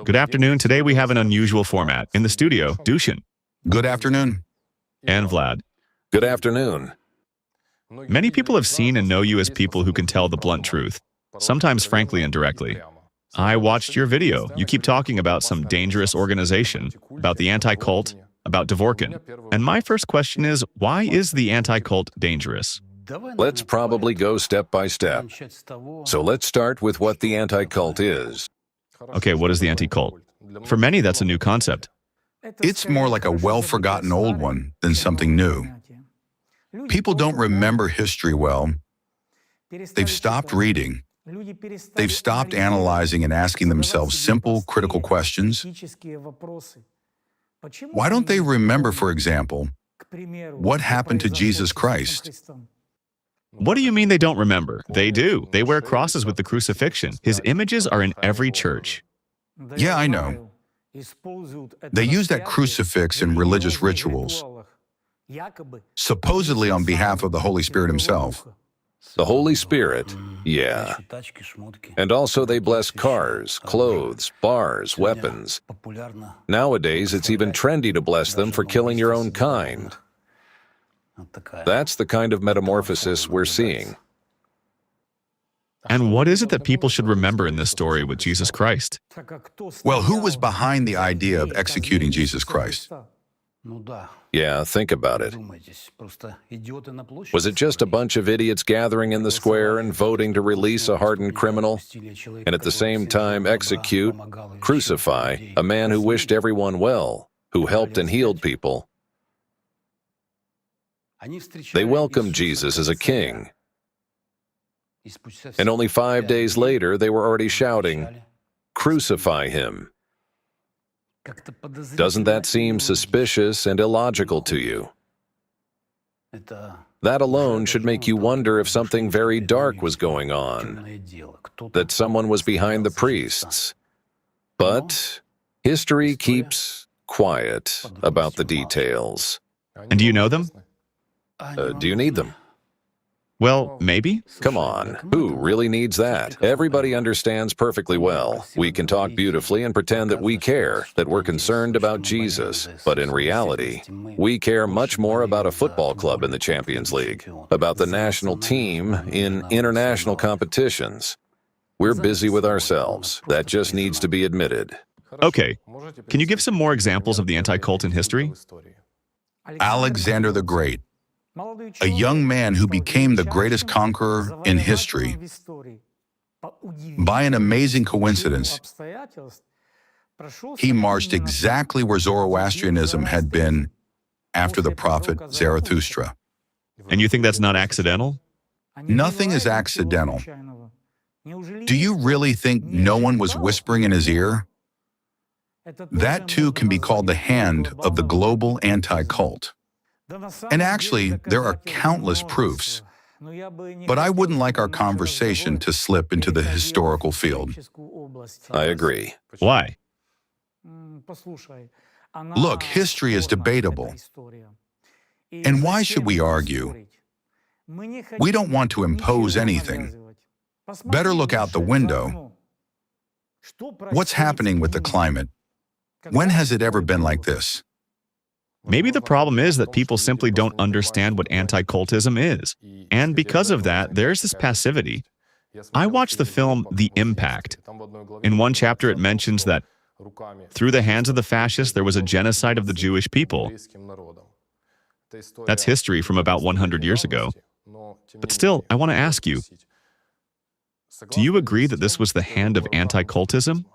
Good afternoon. Today we have an unusual format. In the studio, Dushin Good afternoon. and Vlad. Good afternoon. Many people have seen and know you as people who can tell the blunt truth, sometimes frankly and directly. I watched your video. You keep talking about some dangerous organization, about the Anticult, about Dvorkin. And my first question is, why is the Anticult dangerous? Let's probably go step by step. So let's start with what the Anticult is. Okay, what is the Anticult? For many, that's a new concept. It's more like a well-forgotten old one than something new. People don't remember history well. They've stopped reading. They've stopped analyzing and asking themselves simple, critical questions. Why don't they remember, for example, what happened to Jesus Christ? What do you mean they don't remember? They do. They wear crosses with the crucifixion. His images are in every church. Yeah, I know. They use that crucifix in religious rituals, supposedly on behalf of the Holy Spirit himself. The Holy Spirit, yeah. And also they bless cars, clothes, bars, weapons. Nowadays, it's even trendy to bless them for killing your own kind. That's the kind of metamorphosis we're seeing. And what is it that people should remember in this story with Jesus Christ? Well, who was behind the idea of executing Jesus Christ? Yeah, think about it. Was it just a bunch of idiots gathering in the square and voting to release a hardened criminal, and at the same time execute, crucify, a man who wished everyone well, who helped and healed people? They welcomed Jesus as a king. And only 5 days later, they were already shouting, "Crucify him." Doesn't that seem suspicious and illogical to you? That alone should make you wonder if something very dark was going on, that someone was behind the priests. But history keeps quiet about the details. And do you know them? Do you need them? Well, maybe. Come on, who really needs that? Everybody understands perfectly well. We can talk beautifully and pretend that we care, that we're concerned about Jesus. But in reality, we care much more about a football club in the Champions League, about the national team in international competitions. We're busy with ourselves. That just needs to be admitted. Okay, can you give some more examples of the Anticult in history? Alexander the Great, a young man who became the greatest conqueror in history. By an amazing coincidence, he marched exactly where Zoroastrianism had been after the prophet Zarathustra. And you think that's not accidental? Nothing is accidental. Do you really think no one was whispering in his ear? That too can be called the hand of the global anti-cult. And actually, there are countless proofs. But I wouldn't like our conversation to slip into the historical field. I agree. Why? Look, history is debatable. And why should we argue? We don't want to impose anything. Better look out the window. What's happening with the climate? When has it ever been like this? Maybe the problem is that people simply don't understand what anti-cultism is. And because of that, there's this passivity. I watched the film The Impact. In one chapter, it mentions that through the hands of the fascists, there was a genocide of the Jewish people. That's history from about 100 years ago. But still, I want to ask you, do you agree that this was the hand of anti-cultism?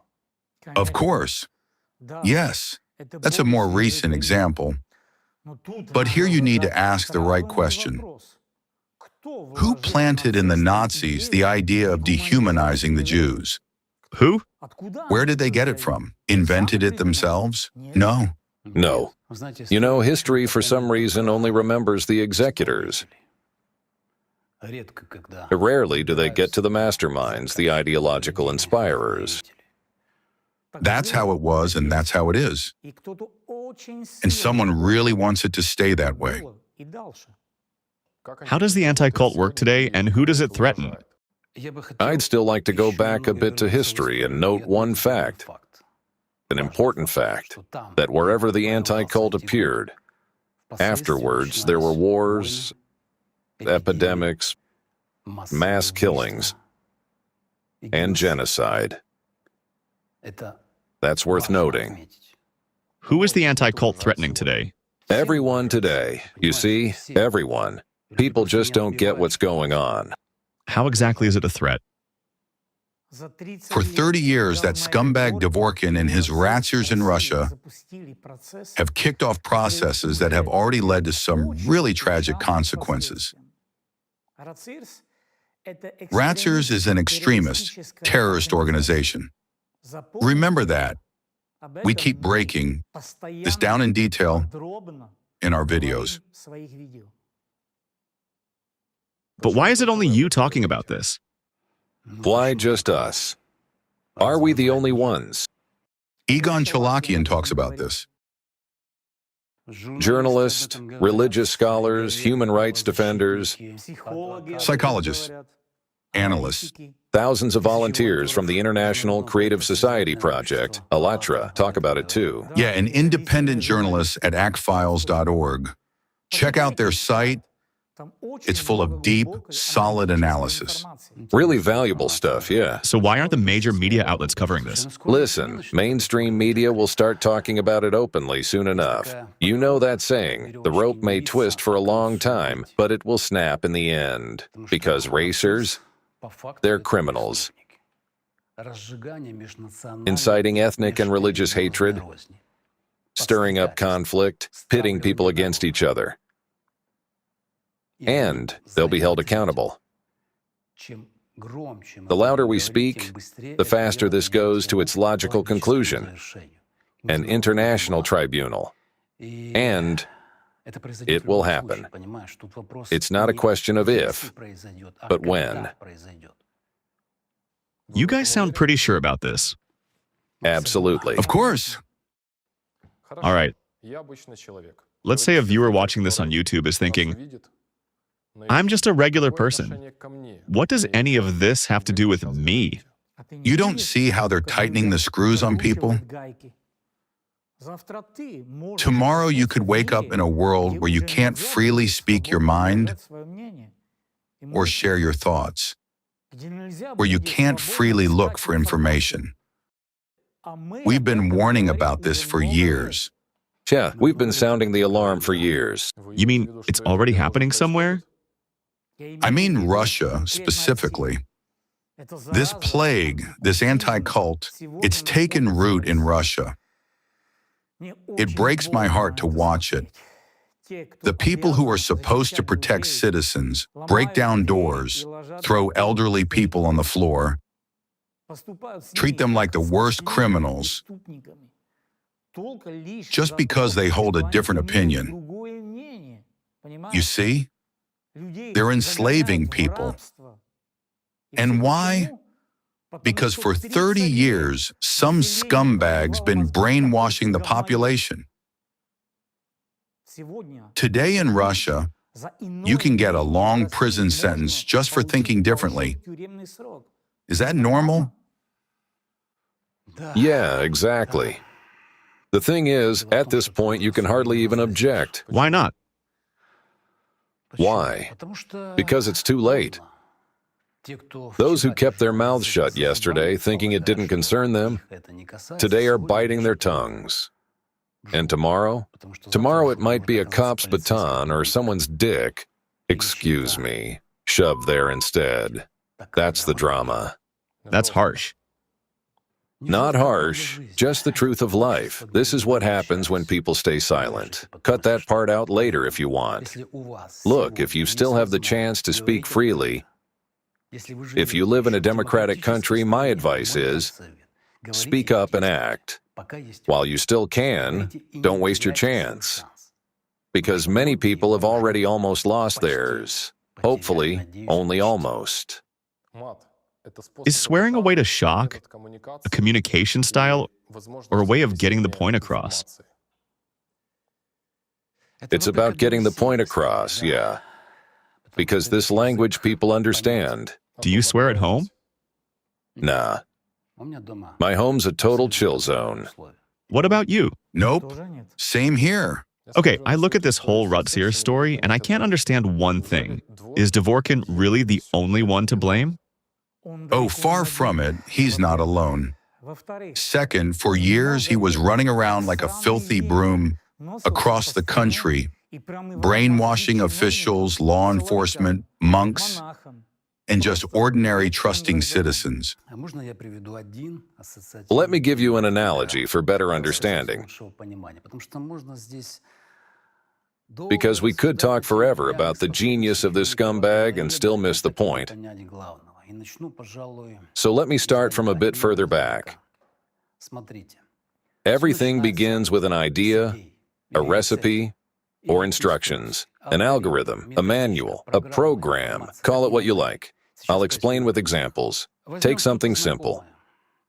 Of course. Yes. That's a more recent example. But here you need to ask the right question. Who planted in the Nazis the idea of dehumanizing the Jews? Who? Where did they get it from? Invented it themselves? No. No. You know, history for some reason only remembers the executors. Rarely do they get to the masterminds, the ideological inspirers. That's how it was, and that's how it is. And someone really wants it to stay that way. How does the anti-cult work today, and who does it threaten? I'd still like to go back a bit to history and note one fact. An important fact, that wherever the anti-cult appeared, afterwards there were wars, epidemics, mass killings, and genocide. That's worth noting. Who is the anti-cult threatening today? Everyone today. You see, everyone. People just don't get what's going on. How exactly is it a threat? For 30 years, that scumbag Dvorkin and his razziers in Russia have kicked off processes that have already led to some really tragic consequences. Razziers is an extremist, terrorist organization. Remember that. We keep breaking this down in detail in our videos. But why is it only you talking about this? Why just us? Are we the only ones? Egon Chalakian talks about this. Journalists, religious scholars, human rights defenders, Psychologists, analysts, thousands of volunteers from the International Creative Society Project, ALLATRA, talk about it too. yeah, and independent journalists at actfiles.org. Check out their site. It's full of deep, solid analysis. Really valuable stuff, yeah. So why aren't the major media outlets covering this? Listen, mainstream media will start talking about it openly soon enough. You know that saying, the rope may twist for a long time, but it will snap in the end. Because racers, they're criminals. Inciting ethnic and religious hatred, stirring up conflict, pitting people against each other. And they'll be held accountable. The louder we speak, the faster this goes to its logical conclusion, an international tribunal. And it will happen. It's not a question of if, but when. You guys sound pretty sure about this. Absolutely. Of course. All right. Let's say a viewer watching this on YouTube is thinking, I'm just a regular person. What does any of this have to do with me? You don't see how they're tightening the screws on people? Tomorrow you could wake up in a world where you can't freely speak your mind or share your thoughts, where you can't freely look for information. We've been warning about this for years. Yeah, we've been sounding the alarm for years. You mean it's already happening somewhere? I mean Russia, specifically. This plague, this anti-cult, it's taken root in Russia. It breaks my heart to watch it. The people who are supposed to protect citizens break down doors, throw elderly people on the floor, treat them like the worst criminals, just because they hold a different opinion. You see? They're enslaving people. And why? Because for 30 years, some scumbag's been brainwashing the population. Today in Russia, you can get a long prison sentence just for thinking differently. Is that normal? Yeah, exactly. The thing is, at this point, you can hardly even object. Why not? Why? Because it's too late. Those who kept their mouths shut yesterday, thinking it didn't concern them, today are biting their tongues. And tomorrow? Tomorrow it might be a cop's baton or someone's dick, excuse me, shoved there instead. That's the drama. That's harsh. Not harsh, just the truth of life. This is what happens when people stay silent. Cut that part out later if you want. Look, if you still have the chance to speak freely, if you live in a democratic country, my advice is, speak up and act. While you still can, don't waste your chance. Because many people have already almost lost theirs. Hopefully, only almost. Is swearing a way to shock, a communication style, or a way of getting the point across? It's about getting the point across, yeah. Because this language people understand. Do you swear at home? Nah. My home's a total chill zone. What about you? Nope. Same here. Okay, I look at this whole Rutsier story and I can't understand one thing. Is Dvorkin really the only one to blame? Oh, far from it. He's not alone. Second, for years he was running around like a filthy broom across the country, brainwashing officials, law enforcement, monks, and just ordinary trusting citizens. Let me give you an analogy for better understanding, because we could talk forever about the genius of this scumbag and still miss the point. So let me start from a bit further back. Everything begins with an idea, a recipe, or instructions, an algorithm, a manual, a program, call it what you like. I'll explain with examples. Take something simple,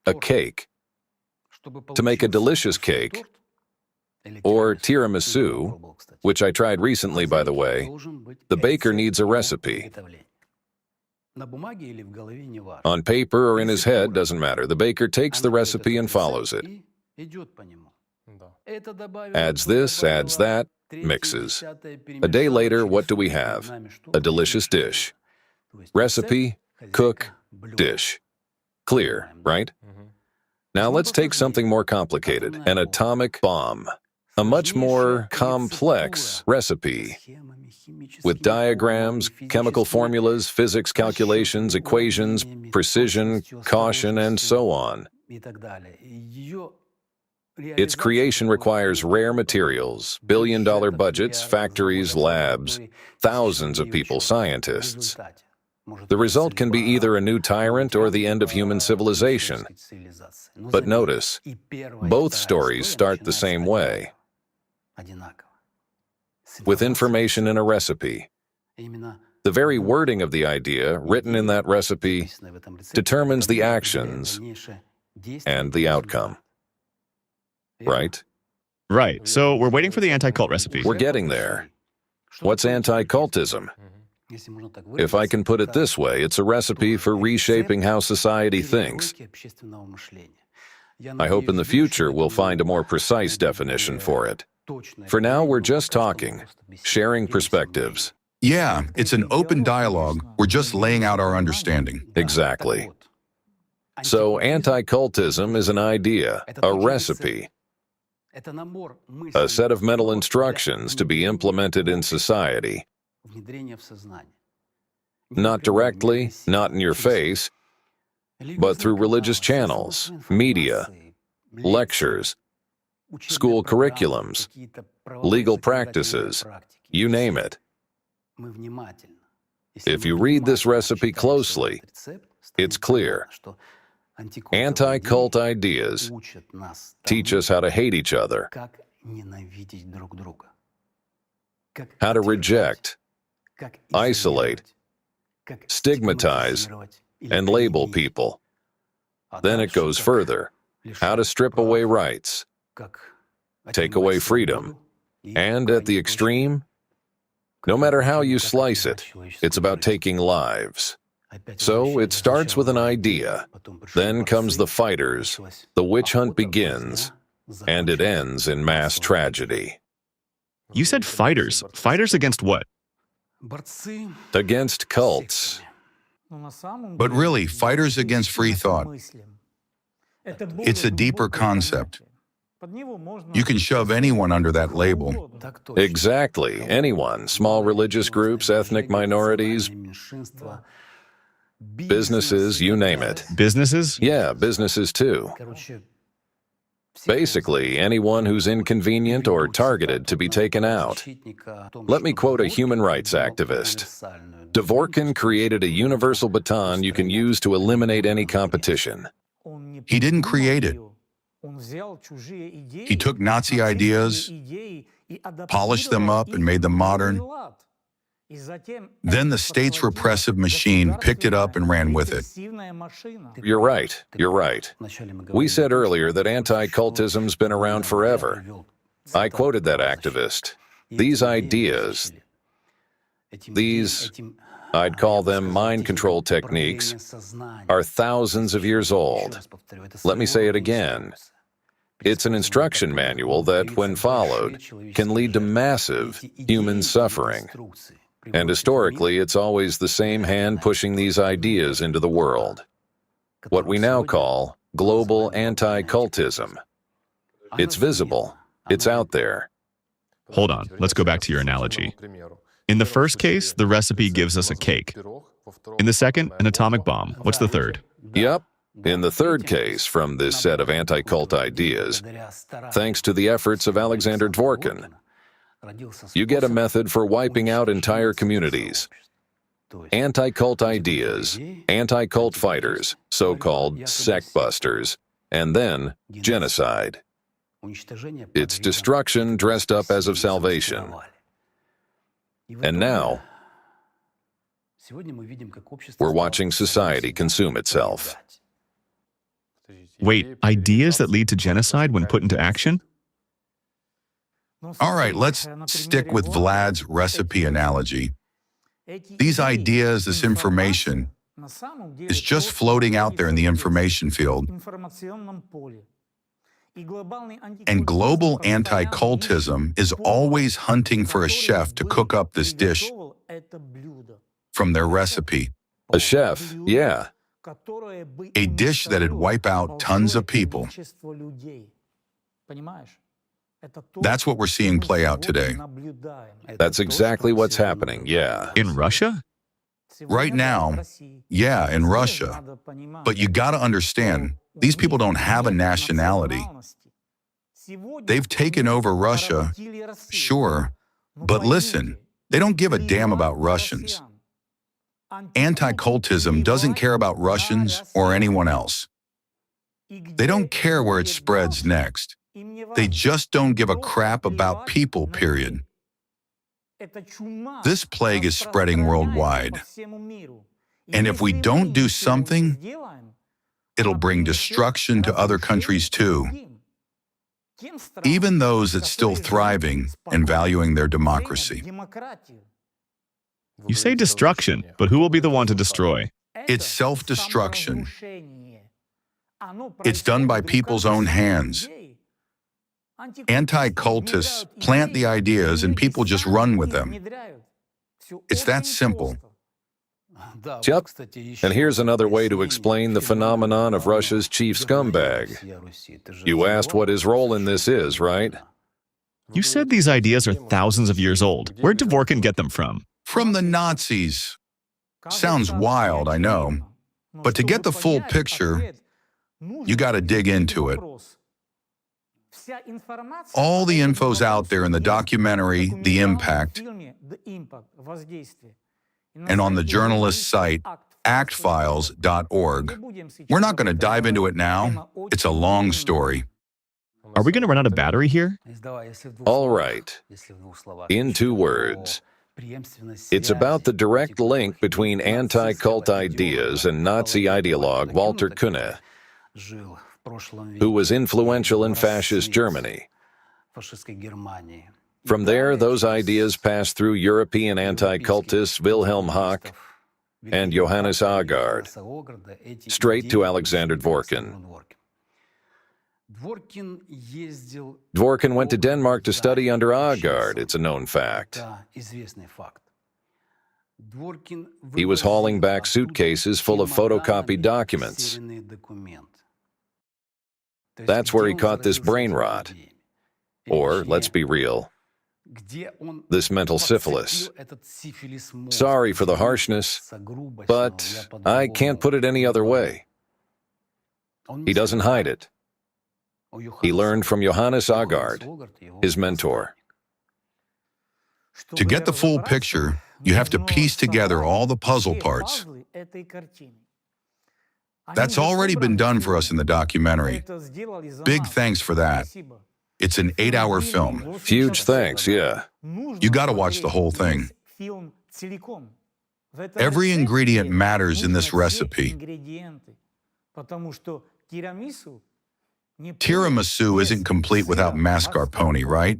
a cake. To make a delicious cake, or tiramisu, which I tried recently, by the way, the baker needs a recipe. On paper or in his head, doesn't matter. The baker takes the recipe and follows it. Adds this, adds that, mixes. A day later, what do we have? A delicious dish. Recipe, cook, dish. Clear, right? Now let's take something more complicated, an atomic bomb. A much more complex recipe with diagrams, chemical formulas, physics calculations, equations, precision, caution, and so on. Its creation requires rare materials, billion-dollar budgets, factories, labs, thousands of people, scientists. The result can be either a new tyrant or the end of human civilization. But notice, both stories start the same way, with information in a recipe. The very wording of the idea, written in that recipe, determines the actions and the outcome. Right? Right, so we're waiting for the anti-cult recipe. We're getting there. What's anti-cultism? If I can put it this way, it's a recipe for reshaping how society thinks. I hope in the future we'll find a more precise definition for it. For now, we're just talking, sharing perspectives. Yeah, it's an open dialogue. We're just laying out our understanding. Exactly. So anti-cultism is an idea, a recipe, a set of mental instructions to be implemented in society. Not directly, not in your face, but through religious channels, media, lectures, school curriculums, legal practices, you name it. If you read this recipe closely, it's clear. Anti-cult ideas teach us how to hate each other, how to reject, isolate, stigmatize, and label people. Then it goes further. How to strip away rights, take away freedom, and at the extreme, no matter how you slice it, it's about taking lives. So it starts with an idea, then comes the fighters, the witch hunt begins, and it ends in mass tragedy. You said fighters. Fighters against what? Against cults. But really, fighters against free thought. It's a deeper concept. You can shove anyone under that label. Exactly. Anyone. Small religious groups, ethnic minorities, businesses, you name it. Businesses? Yeah, businesses too. Basically, anyone who's inconvenient or targeted to be taken out. Let me quote a human rights activist. Dvorkin created a universal baton you can use to eliminate any competition. He didn't create it. He took Nazi ideas, polished them up, and made them modern. Then the state's repressive machine picked it up and ran with it. You're right. You're right. We said earlier that anti-cultism's been around forever. I quoted that activist. These ideas, I'd call them mind control techniques, are thousands of years old. Let me say it again. It's an instruction manual that, when followed, can lead to massive human suffering. And historically, it's always the same hand pushing these ideas into the world. What we now call global anti-cultism. It's visible. It's out there. Hold on, let's go back to your analogy. In the first case, the recipe gives us a cake. In the second, an atomic bomb. What's the third? Yep. In the third case from this set of anti-cult ideas, thanks to the efforts of Alexander Dvorkin, you get a method for wiping out entire communities. Anti-cult ideas, anti-cult fighters, so-called sect busters, and then genocide. It's destruction dressed up as of salvation. And now, we're watching society consume itself. Wait, ideas that lead to genocide when put into action? All right, let's stick with Vlad's recipe analogy. These ideas, this information, is just floating out there in the information field. And global anti-cultism is always hunting for a chef to cook up this dish from their recipe. A chef, yeah. A dish that'd wipe out tons of people. That's what we're seeing play out today. That's exactly what's happening, yeah. In Russia? Right now, yeah, in Russia. But you gotta understand, these people don't have a nationality. They've taken over Russia, sure, but listen, they don't give a damn about Russians. Anti-cultism doesn't care about Russians or anyone else. They don't care where it spreads next. They just don't give a crap about people, period. This plague is spreading worldwide. And if we don't do something, it'll bring destruction to other countries too. Even those that's still thriving and valuing their democracy. You say destruction, but who will be the one to destroy? It's self-destruction. It's done by people's own hands. Anti-cultists plant the ideas and people just run with them. It's that simple. Yep. And here's another way to explain the phenomenon of Russia's chief scumbag. You asked what his role in this is, right? You said these ideas are thousands of years old. Where'd Dvorkin get them from? From the Nazis. Sounds wild, I know. But to get the full picture, you gotta dig into it. All the info's out there in the documentary, The Impact, and on the journalist's site, actfiles.org. We're not going to dive into it now. It's a long story. Are we going to run out of battery here? All right. In 2 words, it's about the direct link between anti-cult ideas and Nazi ideologue Walter Kuhne, who was influential in fascist Germany. From there, those ideas passed through European anti-cultists Wilhelm Hack and Johannes Aagaard, straight to Alexander Dvorkin. Dvorkin went to Denmark to study under Aagaard, it's a known fact. He was hauling back suitcases full of photocopied documents. That's where he caught this brain rot. Or, let's be real, this mental syphilis. Sorry for the harshness, but I can't put it any other way. He doesn't hide it. He learned from Johannes Aagaard, his mentor. To get the full picture, you have to piece together all the puzzle parts. That's already been done for us in the documentary. Big thanks for that. It's an 8-hour film. Huge thanks, yeah. You gotta watch the whole thing. Every ingredient matters in this recipe. Tiramisu isn't complete without mascarpone, right?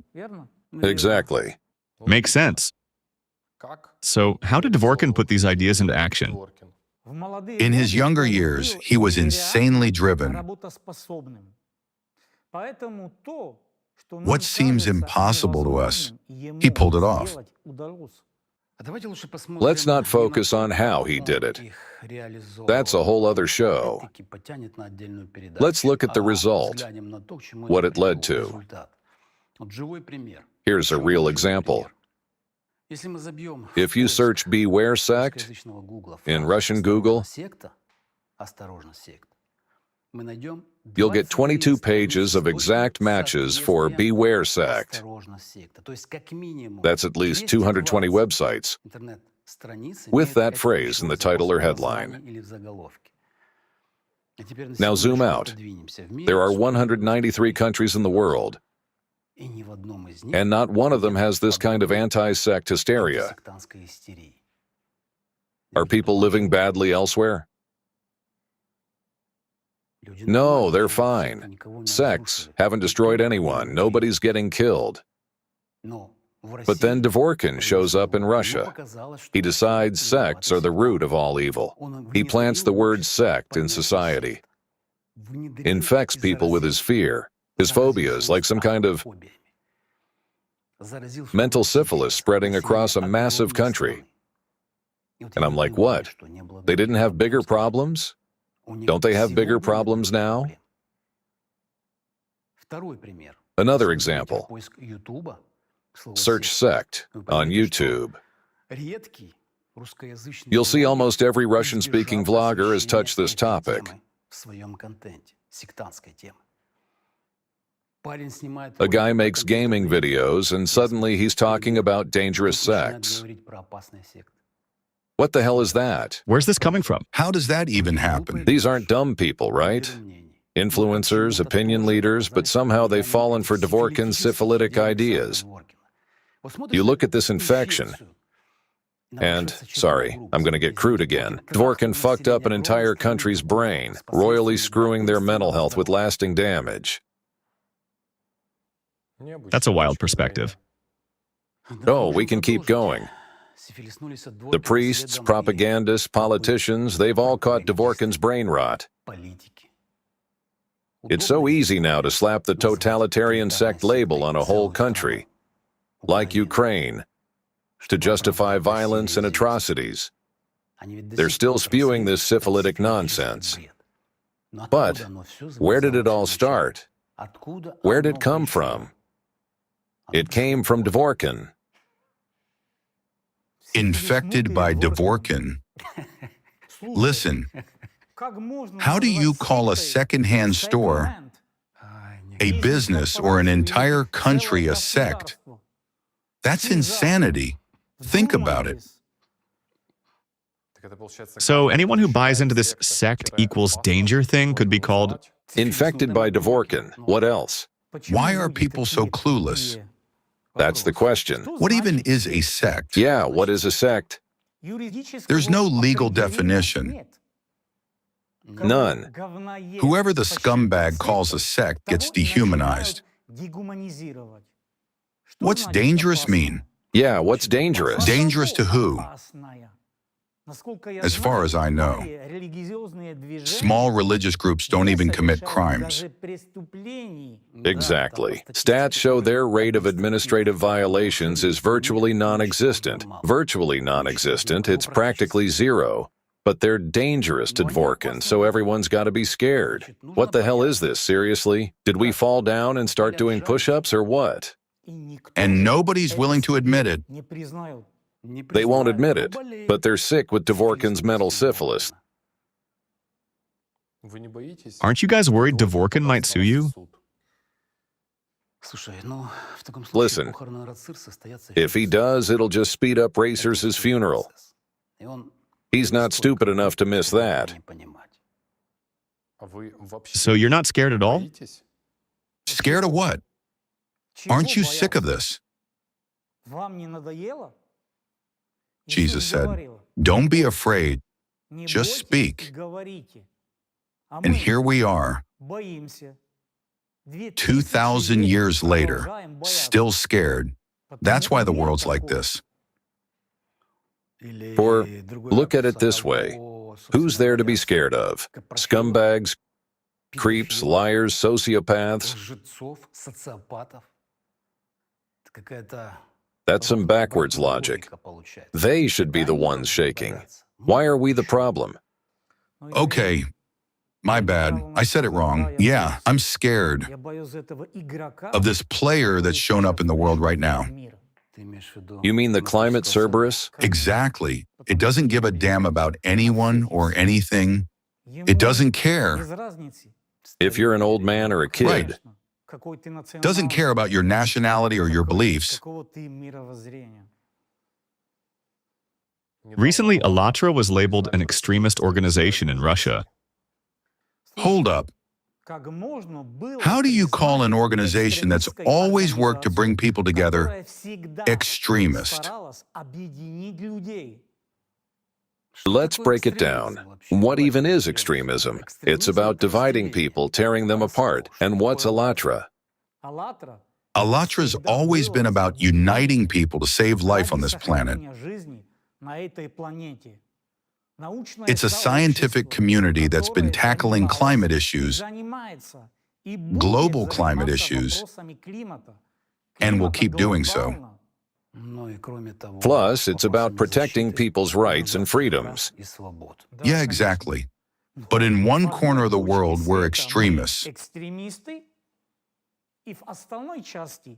Exactly. Makes sense. So, how did Dvorkin put these ideas into action? In his younger years, he was insanely driven. What seems impossible to us, he pulled it off. Let's not focus on how he did it. That's a whole other show. Let's look at the result, what it led to. Here's a real example. If you search "Beware sect" in Russian Google, you'll get 22 pages of exact matches for "Beware sect." That's at least 220 websites with that phrase in the title or headline. Now zoom out. There are 193 countries in the world, and not one of them has this kind of anti-sect hysteria. Are people living badly elsewhere? No, they're fine. Sects haven't destroyed anyone. Nobody's getting killed. But then Dvorkin shows up in Russia. He decides sects are the root of all evil. He plants the word sect in society, infects people with his fear, his phobias, like some kind of mental syphilis spreading across a massive country. And I'm like, what? They didn't have bigger problems? Don't they have bigger problems now? Another example. Search sect on YouTube. You'll see almost every Russian-speaking vlogger has touched this topic. A guy makes gaming videos and suddenly he's talking about dangerous sects. What the hell is that? Where's this coming from? How does that even happen? These aren't dumb people, right? Influencers, opinion leaders, but somehow they've fallen for Dvorkin's syphilitic ideas. You look at this infection, and, sorry, I'm going to get crude again, Dvorkin fucked up an entire country's brain, royally screwing their mental health with lasting damage. That's a wild perspective. Oh, we can keep going. The priests, propagandists, politicians, they've all caught Dvorkin's brain rot. It's so easy now to slap the totalitarian sect label on a whole country, like Ukraine, to justify violence and atrocities. They're still spewing this syphilitic nonsense. But where did it all start? Where did it come from? It came from Dvorkin. Infected by Dvorkin. Listen, how do you call a second-hand store, a business, or an entire country a sect? That's insanity. Think about it. So anyone who buys into this sect equals danger thing could be called Infected by Dvorkin. What else? Why are people so clueless? That's the question. What even is a sect? Yeah, what is a sect? There's no legal definition. None. Whoever the scumbag calls a sect gets dehumanized. What's dangerous mean? Yeah, what's dangerous? Dangerous to who? As far as I know, small religious groups don't even commit crimes. Exactly. Stats show their rate of administrative violations is virtually non-existent. Virtually non-existent, it's practically zero. But they're dangerous to Dvorkin, so everyone's got to be scared. What the hell is this, seriously? Did we fall down and start doing push-ups or what? And nobody's willing to admit it. They won't admit it, but they're sick with Dvorkin's mental syphilis. Aren't you guys worried Dvorkin might sue you? Listen, if he does, it'll just speed up Racers' funeral. He's not stupid enough to miss that. So you're not scared at all? Scared of what? Aren't you sick of this? Jesus said, don't be afraid, just speak. And here we are, 2,000 years later, still scared. That's why the world's like this. Or look at it this way. Who's there to be scared of? Scumbags, Creeps, liars, sociopaths. That's some backwards logic. They should be the ones shaking. Why are we the problem? Okay, my bad. I said it wrong. Yeah, I'm scared of this player that's shown up in the world right now. You mean the climate Cerberus? Exactly. It doesn't give a damn about anyone or anything. It doesn't care. If you're an old man or a kid. Right. Doesn't care about your nationality or your beliefs. Recently, ALLATRA was labeled an extremist organization in Russia. Hold up. How do you call an organization that's always worked to bring people together extremist? Let's break it down. What even is extremism? It's about dividing people, tearing them apart. And what's ALLATRA? ALLATRA's always been about uniting people to save life on this planet. It's a scientific community that's been tackling climate issues, global climate issues, and will keep doing so. Plus, it's about protecting people's rights and freedoms. Yeah, exactly. But in one corner of the world, we're extremists,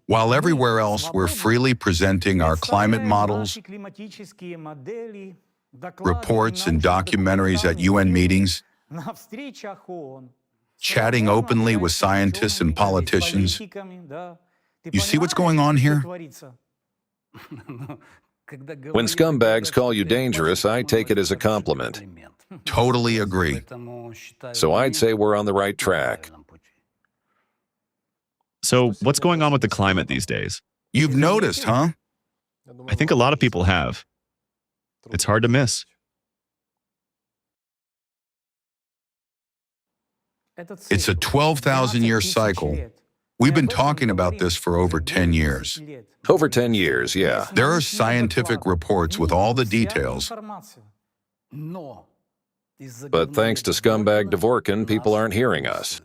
while everywhere else we're freely presenting our climate models, reports and documentaries at UN meetings, chatting openly with scientists and politicians. You see what's going on here? When scumbags call you dangerous, I take it as a compliment. Totally agree. So I'd say we're on the right track. So, what's going on with the climate these days? You've noticed, huh? I think a lot of people have. It's hard to miss. It's a 12,000-year cycle. We've been talking about this for over 10 years. Over 10 years, yeah. There are scientific reports with all the details. But thanks to scumbag Dvorkin, people aren't hearing us.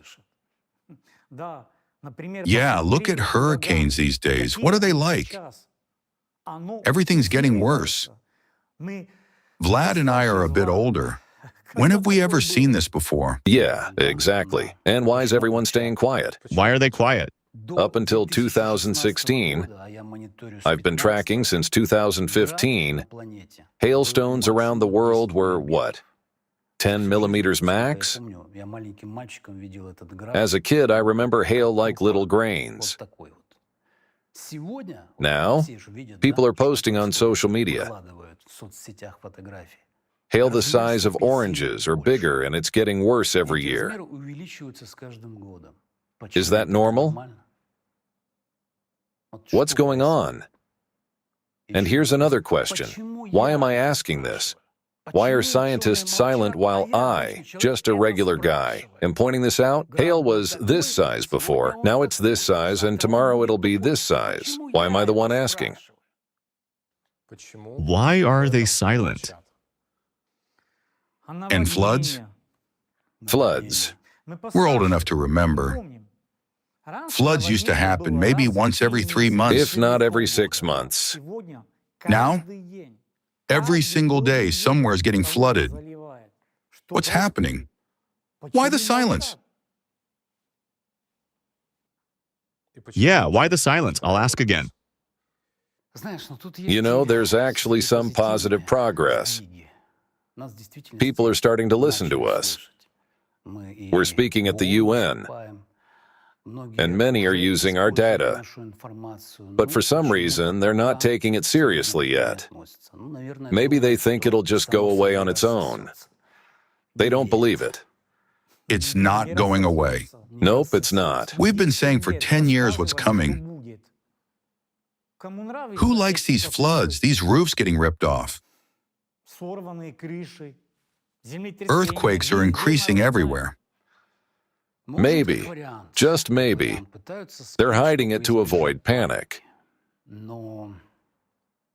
Yeah, look at hurricanes these days. What are they like? Everything's getting worse. Vlad and I are a bit older. When have we ever seen this before? Yeah, exactly. And why is everyone staying quiet? Why are they quiet? Up until 2016, I've been tracking since 2015, hailstones around the world were what? 10 millimeters max? As a kid, I remember hail like little grains. Now, people are posting on social media. Hail the size of oranges or bigger, and it's getting worse every year. Is that normal? What's going on? And here's another question. Why am I asking this? Why are scientists silent while I, just a regular guy, am pointing this out? Hail was this size before, now it's this size, and tomorrow it'll be this size. Why am I the one asking? Why are they silent? And floods? Floods. We're old enough to remember. Floods used to happen maybe once every 3 months. If not every 6 months. Now, every single day, somewhere is getting flooded. What's happening? Why the silence? Yeah, why the silence? I'll ask again. You know, there's actually some positive progress. People are starting to listen to us. We're speaking at the UN, and many are using our data. But for some reason, they're not taking it seriously yet. Maybe they think it'll just go away on its own. They don't believe it. It's not going away. Nope, it's not. We've been saying for 10 years what's coming. Who likes these floods, these roofs getting ripped off? Earthquakes are increasing everywhere. Maybe, just maybe, they're hiding it to avoid panic.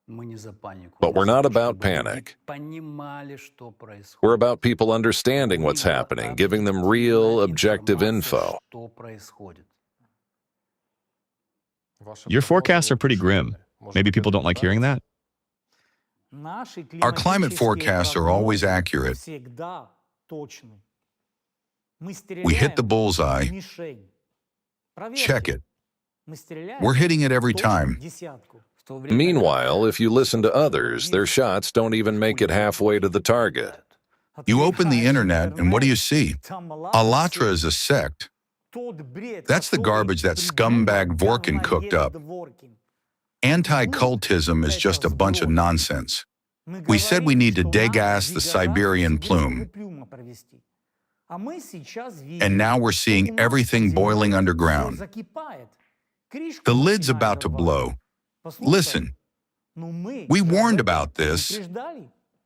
But we're not about panic. We're about people understanding what's happening, giving them real, objective info. Your forecasts are pretty grim. Maybe people don't like hearing that? Our climate forecasts are always accurate. We hit the bullseye. Check it. We're hitting it every time. Meanwhile, if you listen to others, their shots don't even make it halfway to the target. You open the internet, and what do you see? ALLATRA is a sect. That's the garbage that scumbag Dvorkin cooked up. Anticultism is just a bunch of nonsense. We said we need to degas the Siberian plume. And now we're seeing everything boiling underground. The lid's about to blow. Listen, we warned about this.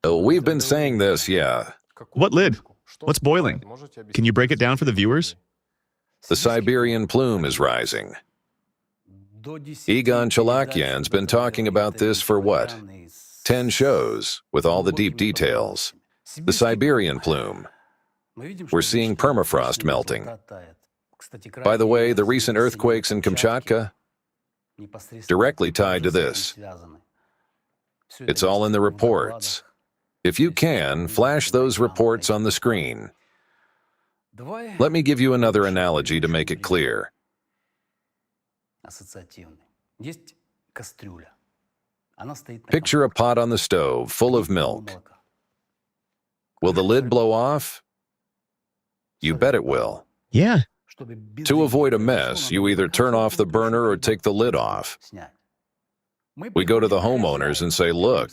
We've been saying this, yeah. What lid? What's boiling? Can you break it down for the viewers? The Siberian plume is rising. Egon Chalakian's been talking about this for what? 10 shows, with all the deep details. The Siberian plume. We're seeing permafrost melting. By the way, the recent earthquakes in Kamchatka, directly tied to this. It's all in the reports. If you can, flash those reports on the screen. Let me give you another analogy to make it clear. Picture a pot on the stove full of milk. Will the lid blow off? You bet it will. Yeah. To avoid a mess, you either turn off the burner or take the lid off. We go to the homeowners and say, look,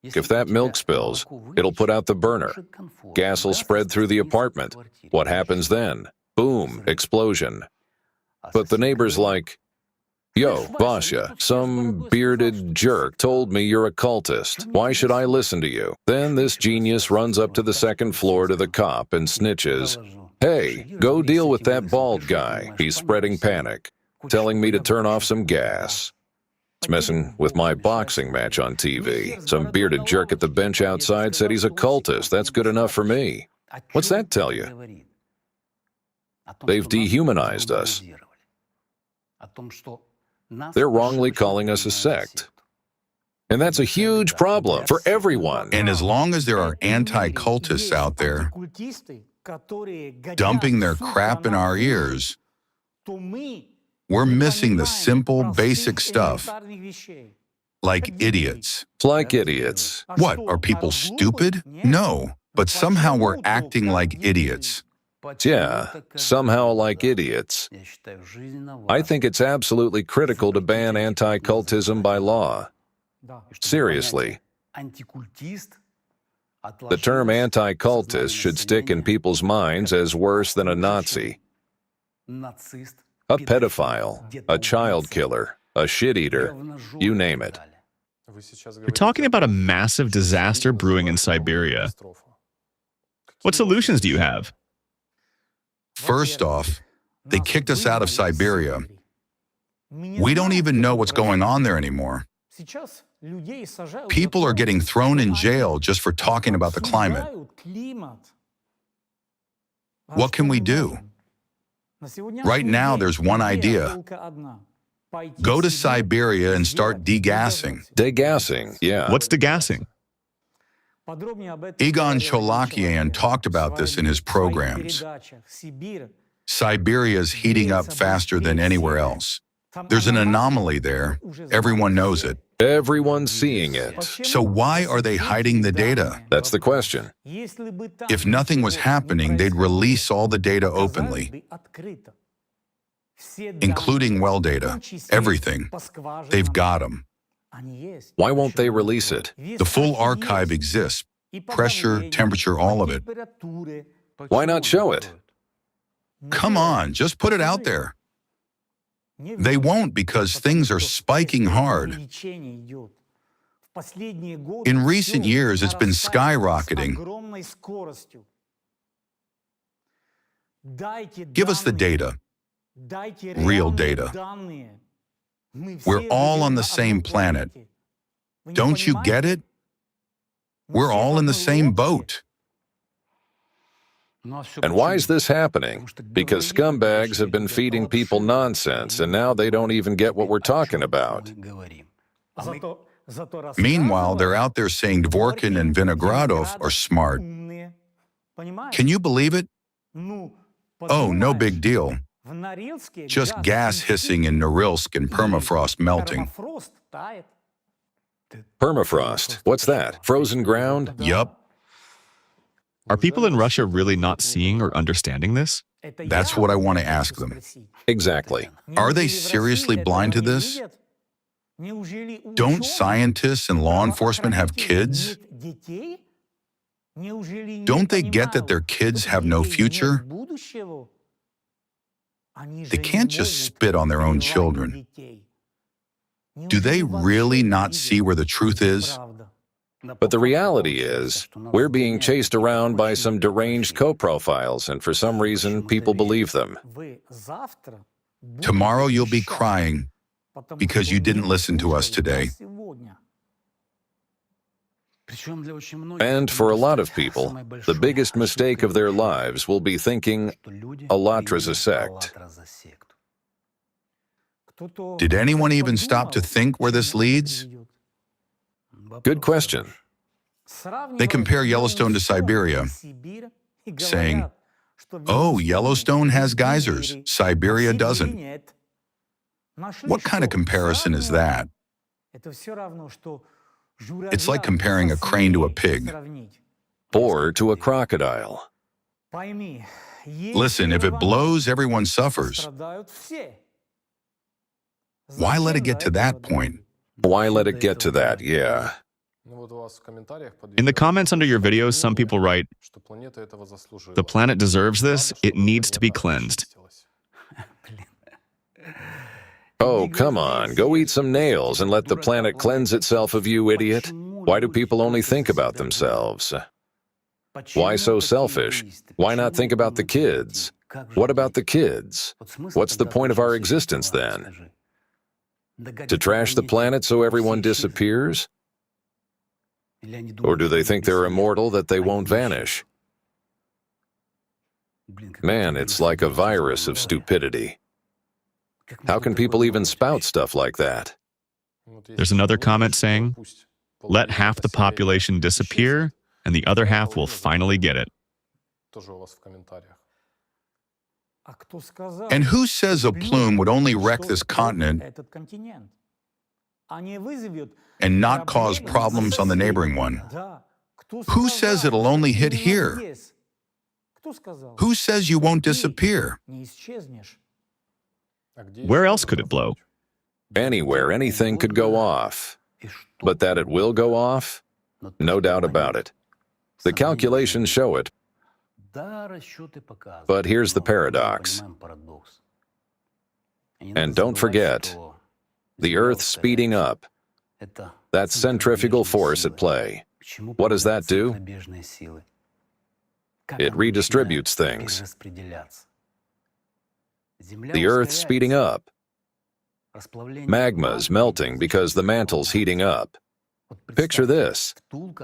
if that milk spills, it'll put out the burner. Gas will spread through the apartment. What happens then? Boom, explosion. But the neighbor's like, yo, Vasya, some bearded jerk told me you're a cultist. Why should I listen to you? Then this genius runs up to the second floor to the cop and snitches, hey, go deal with that bald guy. He's spreading panic, telling me to turn off some gas. It's messing with my boxing match on TV. Some bearded jerk at the bench outside said he's a cultist. That's good enough for me. What's that tell you? They've dehumanized us. They're wrongly calling us a sect. And that's a huge problem for everyone. And as long as there are anti-cultists out there dumping their crap in our ears, we're missing the simple, basic stuff. Like idiots. Like idiots. What, are people stupid? No, but somehow we're acting like idiots. Yeah, somehow like idiots. I think it's absolutely critical to ban anti-cultism by law. Seriously. The term anti-cultist should stick in people's minds as worse than a Nazi, a pedophile, a child killer, a shit-eater, you name it. You're talking about a massive disaster brewing in Siberia. What solutions do you have? First off, they kicked us out of Siberia. We don't even know what's going on there anymore. People are getting thrown in jail just for talking about the climate. What can we do? Right now, there's one idea. Go to Siberia and start degassing. Degassing, yeah. What's degassing? Egon Chalakian talked about this in his programs. Siberia is heating up faster than anywhere else. There's an anomaly there. Everyone knows it. Everyone's seeing it. So why are they hiding the data? That's the question. If nothing was happening, they'd release all the data openly, including well data, everything. They've got them. Why won't they release it? The full archive exists. Pressure, temperature, all of it. Why not show it? Come on, just put it out there. They won't because things are spiking hard. In recent years, it's been skyrocketing. Give us the data, real data. We're all on the same planet. Don't you get it? We're all in the same boat. And why is this happening? Because scumbags have been feeding people nonsense, and now they don't even get what we're talking about. Meanwhile, they're out there saying Dvorkin and Vinogradov are smart. Can you believe it? Oh, no big deal. Just gas hissing in Norilsk and permafrost melting. Permafrost, what's that? Frozen ground? Yup, Are people in Russia really not seeing or understanding this? that's what I want to ask them. Exactly. Are they seriously blind to this? Don't scientists and law enforcement have kids? Don't they get that their kids have no future? They can't just spit on their own children. Do they really not see where the truth is? But the reality is, we're being chased around by some deranged co-profiles, and for some reason, people believe them. Tomorrow you'll be crying because you didn't listen to us today. And for a lot of people, the biggest mistake of their lives will be thinking ALLATRA's a sect. Did anyone even stop to think where this leads? Good question. They compare Yellowstone to Siberia, saying, "Oh, Yellowstone has geysers, Siberia doesn't." What kind of comparison is that? It's like comparing a crane to a pig. Or to a crocodile. Listen, if it blows, everyone suffers. Why let it get to that point? Why let it get to that? Yeah. In the comments under your videos, some people write, "The planet deserves this. It needs to be cleansed." Oh, come on. Go eat some nails and let the planet cleanse itself of you, idiot. Why do people only think about themselves? Why so selfish? Why not think about the kids? What about the kids? What's the point of our existence then? To trash the planet so everyone disappears? Or do they think they're immortal, that they won't vanish? Man, it's like a virus of stupidity. How can people even spout stuff like that? There's another comment saying, "Let half the population disappear, and the other half will finally get it." And who says a plume would only wreck this continent and not cause problems on the neighboring one? Who says it'll only hit here? Who says you won't disappear? Where else could it blow? Anywhere, anything could go off. But that it will go off? No doubt about it. The calculations show it. But here's the paradox. And don't forget, the Earth's speeding up. That's centrifugal force at play. What does that do? It redistributes things. The Earth's speeding up. Magma's melting because the mantle's heating up. Picture this.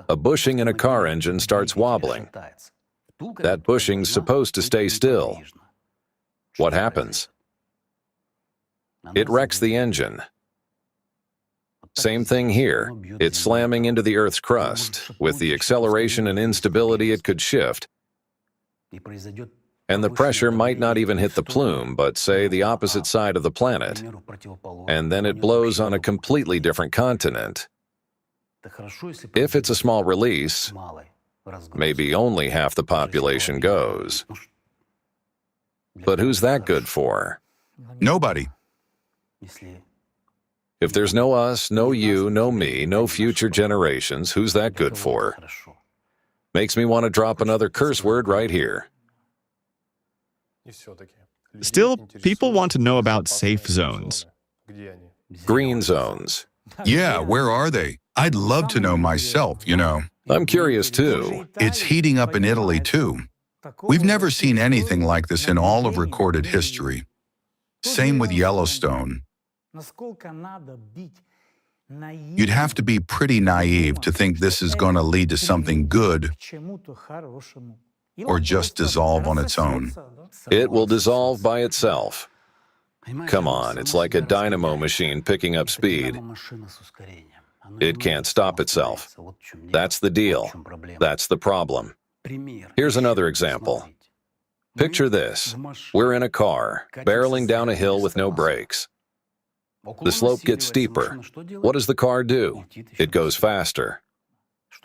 A bushing in a car engine starts wobbling. That bushing's supposed to stay still. What happens? It wrecks the engine. Same thing here. It's slamming into the Earth's crust. With the acceleration and instability, it could shift. And the pressure might not even hit the plume, but say the opposite side of the planet. And then it blows on a completely different continent. If it's a small release, maybe only half the population goes. But who's that good for? Nobody. If there's no us, no you, no me, no future generations, who's that good for? Makes me want to drop another curse word right here. Still, people want to know about safe zones. Green zones. Yeah, where are they? I'd love to know myself, you know. I'm curious too. It's heating up in Italy too. We've never seen anything like this in all of recorded history. Same with Yellowstone. You'd have to be pretty naive to think this is going to lead to something good or just dissolve on its own. It will dissolve by itself. Come on, it's like a dynamo machine picking up speed. It can't stop itself. That's the deal. That's the problem. Here's another example. Picture this. We're in a car, barreling down a hill with no brakes. The slope gets steeper. What does the car do? It goes faster.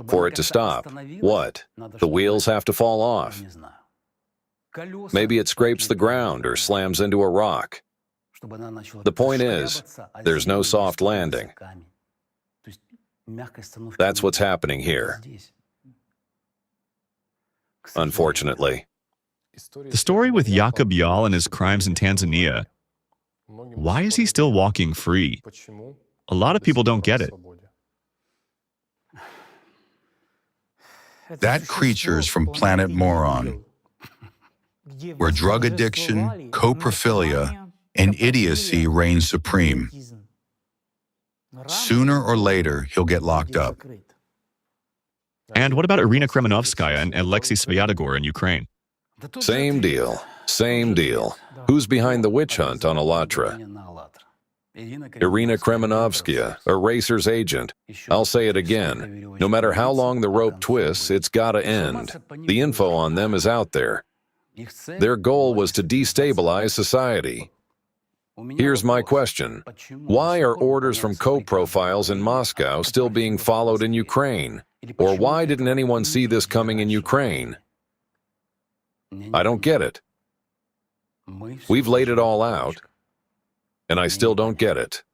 For it to stop, what? The wheels have to fall off. Maybe it scrapes the ground or slams into a rock. The point is, there's no soft landing. That's what's happening here, unfortunately. The story with Jakob Jarl and his crimes in Tanzania. Why is he still walking free? A lot of people don't get it. That creature's from planet Moron, where drug addiction, coprophilia, and idiocy reign supreme. Sooner or later, he'll get locked up. And what about Irina Kremenovskaya and Alexei Svyatogor in Ukraine? Same deal. Same deal. Who's behind the witch hunt on ALLATRA? Irina Kremenovskaya, a racer's agent. I'll say it again. No matter how long the rope twists, it's gotta end. The info on them is out there. Their goal was to destabilize society. Here's my question. Why are orders from co-profiles in Moscow still being followed in Ukraine? Or why didn't anyone see this coming in Ukraine? I don't get it. We've laid it all out, and I still don't get it.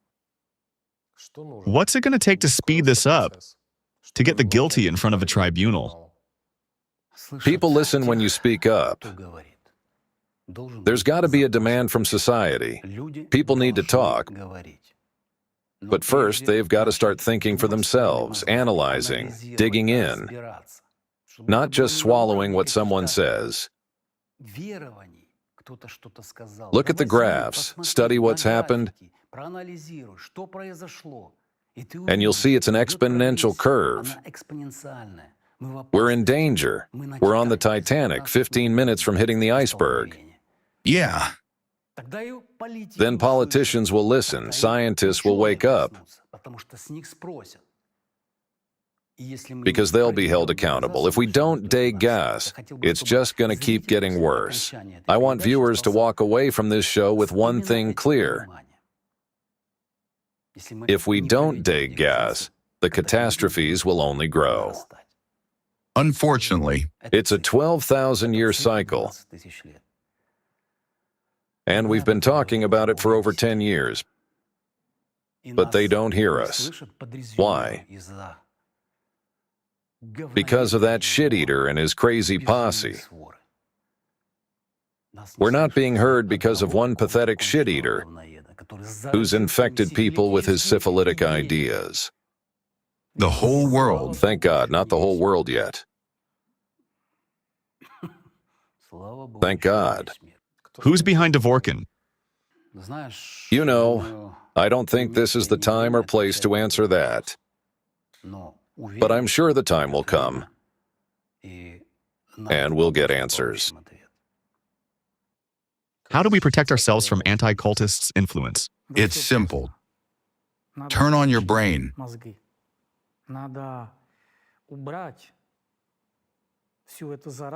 What's it going to take to speed this up? To get the guilty in front of a tribunal? People listen when you speak up. There's got to be a demand from society. People need to talk. But first, they've got to start thinking for themselves, analyzing, digging in, not just swallowing what someone says. Look at the graphs, study what's happened, and you'll see it's an exponential curve. We're in danger. We're on the Titanic, 15 minutes from hitting the iceberg. Yeah. Then politicians will listen, scientists will wake up, because they'll be held accountable. If we don't dig gas, it's just going to keep getting worse. I want viewers to walk away from this show with one thing clear. If we don't dig gas, the catastrophes will only grow. Unfortunately, It's a 12,000-year cycle, and we've been talking about it for over 10 years, but they don't hear us. Why? Because of that shit-eater and his crazy posse. We're not being heard because of one pathetic shit-eater who's infected people with his syphilitic ideas. the whole world. Thank God, not the whole world yet. Thank God. Who's behind Dvorkin? You know, I don't think this is the time or place to answer that. But I'm sure the time will come, and we'll get answers. How do we protect ourselves from anti-cultists' influence? It's simple. Turn on your brain.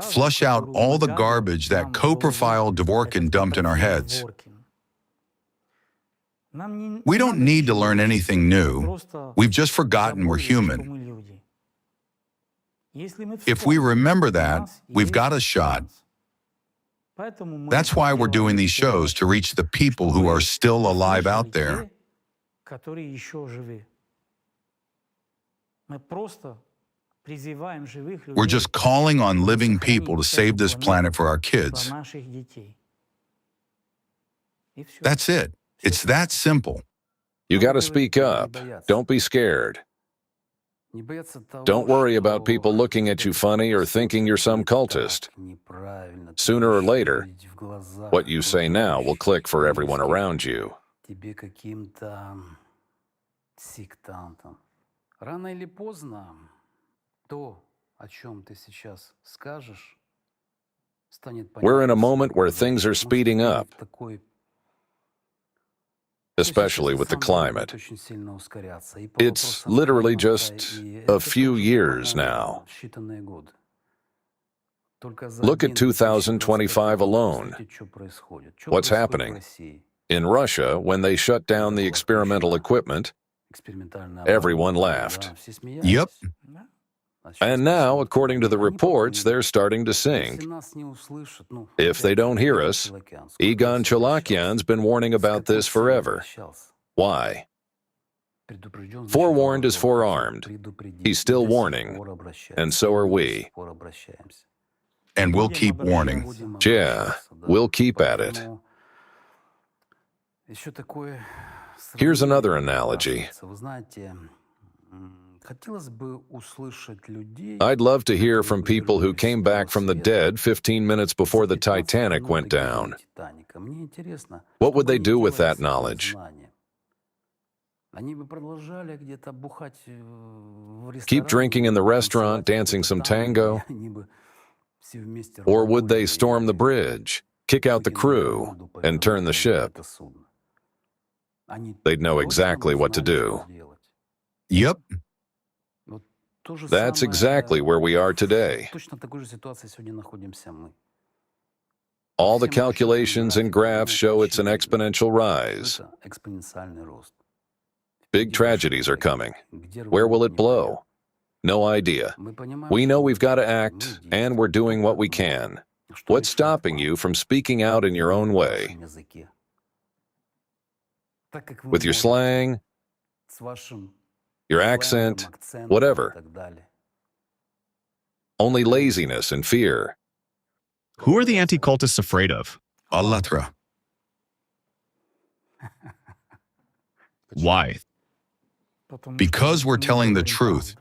Flush out all the garbage that co-profile Dvorkin dumped in our heads. We don't need to learn anything new. We've just forgotten we're human. If we remember that, we've got a shot. That's why we're doing these shows, to reach the people who are still alive out there. We're just calling on living people to save this planet for our kids. That's it. It's that simple. You got to speak up. Don't be scared. Don't worry about people looking at you funny or thinking you're some cultist. Sooner or later, what you say now will click for everyone around you. сектантам. Рано или поздно то, о чем ты сейчас скажешь, станет понятно. We're in a moment where things are speeding up, especially with the climate. It's literally just a few years now. Look at 2025 alone. What's happening? In Russia, when they shut down the experimental equipment, everyone laughed. Yep. And now, according to the reports, they're starting to sink. If they don't hear us, Egon Chalakian's been warning about this forever. Why? Forewarned is forearmed. He's still warning, and so are we. And we'll keep warning. Yeah, we'll keep at it. Here's another analogy. I'd love to hear from people who came back from the dead 15 minutes before the Titanic went down. What would they do with that knowledge? Keep drinking in the restaurant, dancing some tango? Or would they storm the bridge, kick out the crew, and turn the ship? They'd know exactly what to do. Yep. That's exactly where we are today. All the calculations and graphs show it's an exponential rise. Big tragedies are coming. Where will it blow? No idea. We know we've got to act, and we're doing what we can. What's stopping you from speaking out in your own way? With your slang, your accent, whatever. Only laziness and fear. Who are the anti-cultists afraid of? ALLATRA. Why? Because we're telling the truth.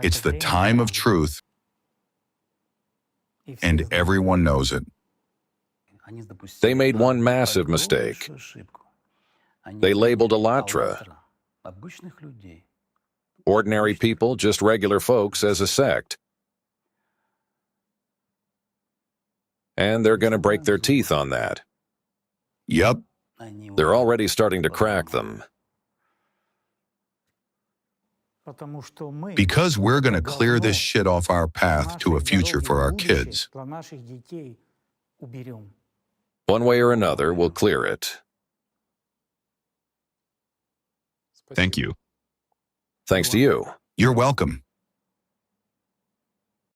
It's the time of truth, and everyone knows it. They made one massive mistake. They labeled ALLATRA, ordinary people, just regular folks, as a sect. And they're going to break their teeth on that. Yep. They're already starting to crack them. Because we're going to clear this shit off our path to a future for our kids. One way or another, we'll clear it. Thank you. Thanks to you. You're welcome.